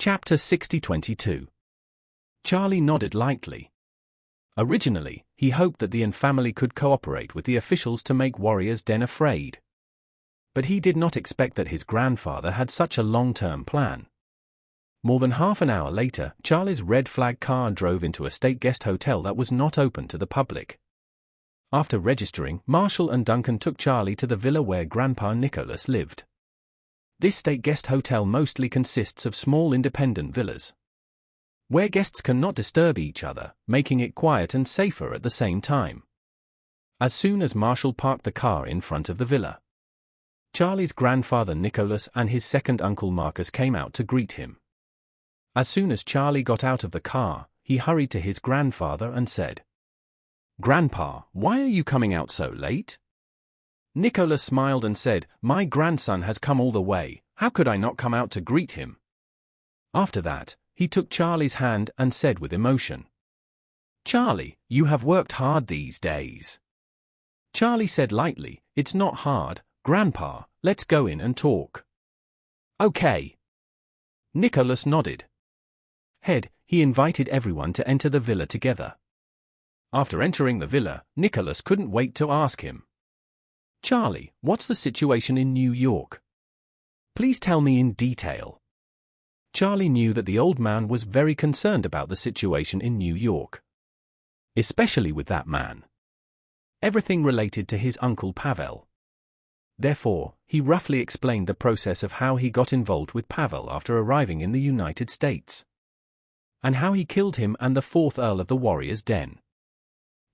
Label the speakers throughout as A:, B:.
A: Chapter 6022. Charlie nodded lightly. Originally, he hoped that the Yin family could cooperate with the officials to make Warrior's Den afraid. But he did not expect that his grandfather had such a long-term plan. More than half an hour later, Charlie's red flag car drove into a state guest hotel that was not open to the public. After registering, Marshall and Duncan took Charlie to the villa where Grandpa Nicholas lived. This state guest hotel mostly consists of small independent villas, where guests cannot disturb each other, making it quiet and safer at the same time. As soon as Marshall parked the car in front of the villa, Charlie's grandfather Nicholas and his second uncle Marcus came out to greet him. As soon as Charlie got out of the car, he hurried to his grandfather and said, "Grandpa, why are you coming out so late?" Nicholas smiled and said, "My grandson has come all the way, how could I not come out to greet him?" After that, he took Charlie's hand and said with emotion, "Charlie, you have worked hard these days." Charlie said lightly, "It's not hard, Grandpa, let's go in and talk." "Okay." Nicholas nodded. He invited everyone to enter the villa together. After entering the villa, Nicholas couldn't wait to ask him, "Charlie, what's the situation in New York? Please tell me in detail." Charlie knew that the old man was very concerned about the situation in New York, especially with that man. Everything related to his uncle Pavel. Therefore, he roughly explained the process of how he got involved with Pavel after arriving in the United States, and how he killed him and the fourth Earl of the Warrior's Den.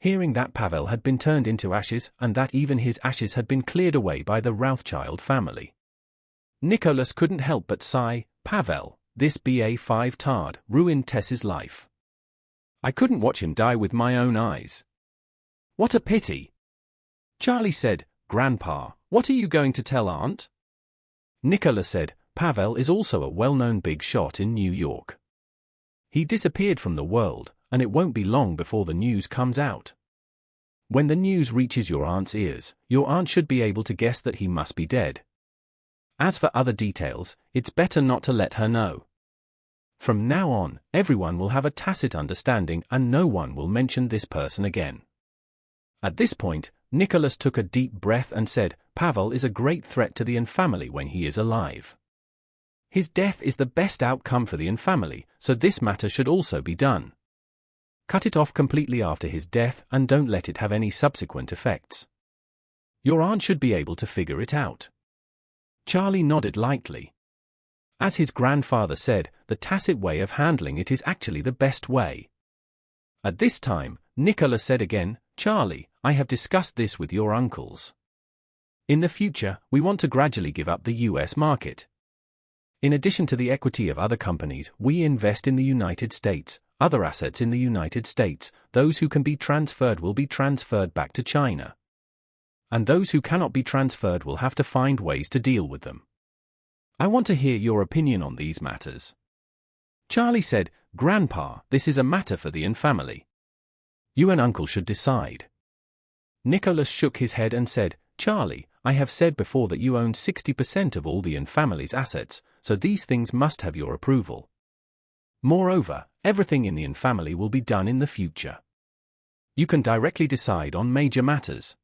A: Hearing that Pavel had been turned into ashes and that even his ashes had been cleared away by the Rothschild family, Nicholas couldn't help but sigh. Pavel, this BA5 tard, ruined Tess's life. I couldn't watch him die with my own eyes. What a pity. Charlie said, "Grandpa, what are you going to tell Aunt?" Nicholas said, "Pavel is also a well-known big shot in New York. He disappeared from the world, and it won't be long before the news comes out. When the news reaches your aunt's ears, your aunt should be able to guess that he must be dead. As for other details, it's better not to let her know. From now on, everyone will have a tacit understanding and no one will mention this person again." At this point, Nicholas took a deep breath and said, "Pavel is a great threat to the Yin family when he is alive. His death is the best outcome for the Yin family, so this matter should also be done. Cut it off completely after his death and don't let it have any subsequent effects. Your aunt should be able to figure it out." Charlie nodded lightly. As his grandfather said, the tacit way of handling it is actually the best way. At this time, Nicholas said again, "Charlie, I have discussed this with your uncles. In the future, we want to gradually give up the US market. In addition to the equity of other companies, we invest in the United States, other assets in the United States, those who can be transferred will be transferred back to China. And those who cannot be transferred will have to find ways to deal with them. I want to hear your opinion on these matters." Charlie said, "Grandpa, this is a matter for the Yin family. You and Uncle should decide." Nicholas shook his head and said, "Charlie, I have said before that you own 60% of all the Yin family's assets, so these things must have your approval. Moreover, everything in the Yin family will be done in the future. You can directly decide on major matters.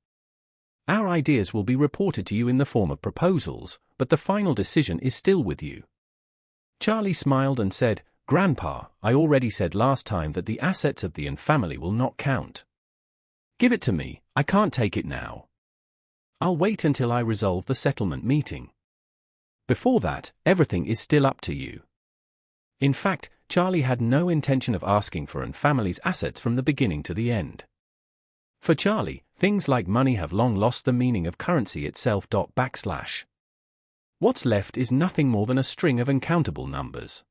A: Our ideas will be reported to you in the form of proposals, but the final decision is still with you." Charlie smiled and said, "Grandpa, I already said last time that the assets of the Yin family will not count. Give it to me, I can't take it now. I'll wait until I resolve the settlement meeting. Before that, everything is still up to you." In fact, Charlie had no intention of asking for Yin family's assets from the beginning to the end. For Charlie, things like money have long lost the meaning of currency itself. What's left is nothing more than a string of uncountable numbers.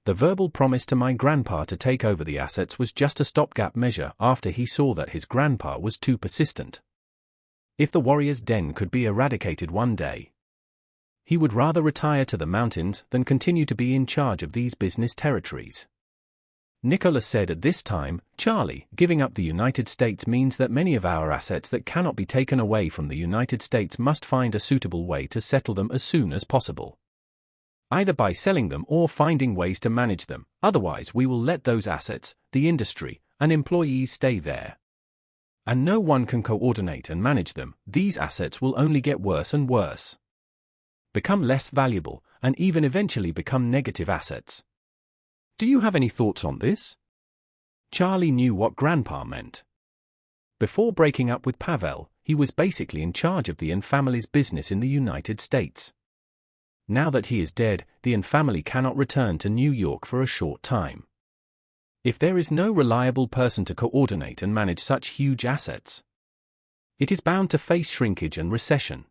A: The verbal promise to my grandpa to take over the assets was just a stopgap measure after he saw that his grandpa was too persistent. If the Warrior's Den could be eradicated one day, he would rather retire to the mountains than continue to be in charge of these business territories. Nicholas said at this time, "Charlie, giving up the United States means that many of our assets that cannot be taken away from the United States must find a suitable way to settle them as soon as possible. either by selling them or finding ways to manage them. Otherwise, we will let those assets, the industry, and employees stay there. And no one can coordinate and manage them. These assets will only get worse and worse, become less valuable, and even eventually become negative assets. Do you have any thoughts on this? Charlie knew what Grandpa meant. Before breaking up with Pavel, he was basically in charge of the Yin family's business in the United States. Now that he is dead, the Yin family cannot return to New York for a short time. If there is no reliable person to coordinate and manage such huge assets, it is bound to face shrinkage and recession.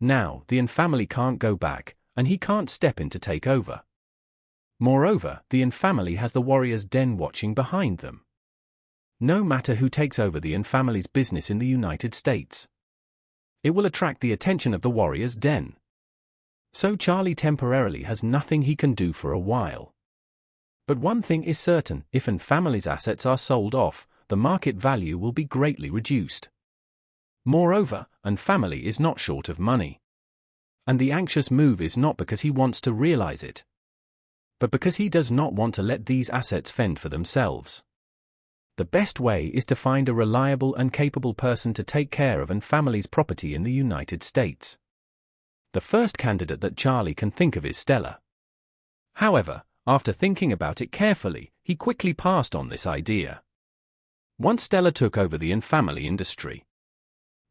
A: Now, the Yin family can't go back, and he can't step in to take over. Moreover, the Yin family has the Warriors' Den watching behind them. No matter who takes over the Yin family's business in the United States, it will attract the attention of the Warriors' Den. So Charlie temporarily has nothing he can do for a while. But one thing is certain: if Yin family's assets are sold off, the market value will be greatly reduced. Moreover, Yin family is not short of money. And the anxious move is not because he wants to realize it, but because he does not want to let these assets fend for themselves. The best way is to find a reliable and capable person to take care of Yin family's property in the United States. The first candidate that Charlie can think of is Stella. However, after thinking about it carefully, he quickly passed on this idea. Once Stella took over the Yin family industry,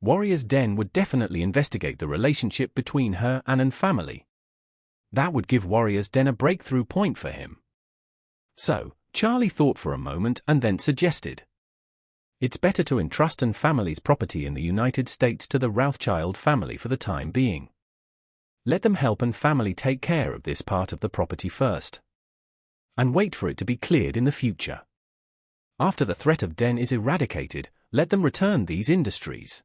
A: Warriors' Den would definitely investigate the relationship between her and Yin family. That would give Warriors' Den a breakthrough point for him. So, Charlie thought for a moment and then suggested, it's better to entrust Yin family's property in the United States to the Rothschild family for the time being. Let them help Yin family take care of this part of the property first, and wait for it to be cleared in the future. After the threat of Den is eradicated, let them return these industries.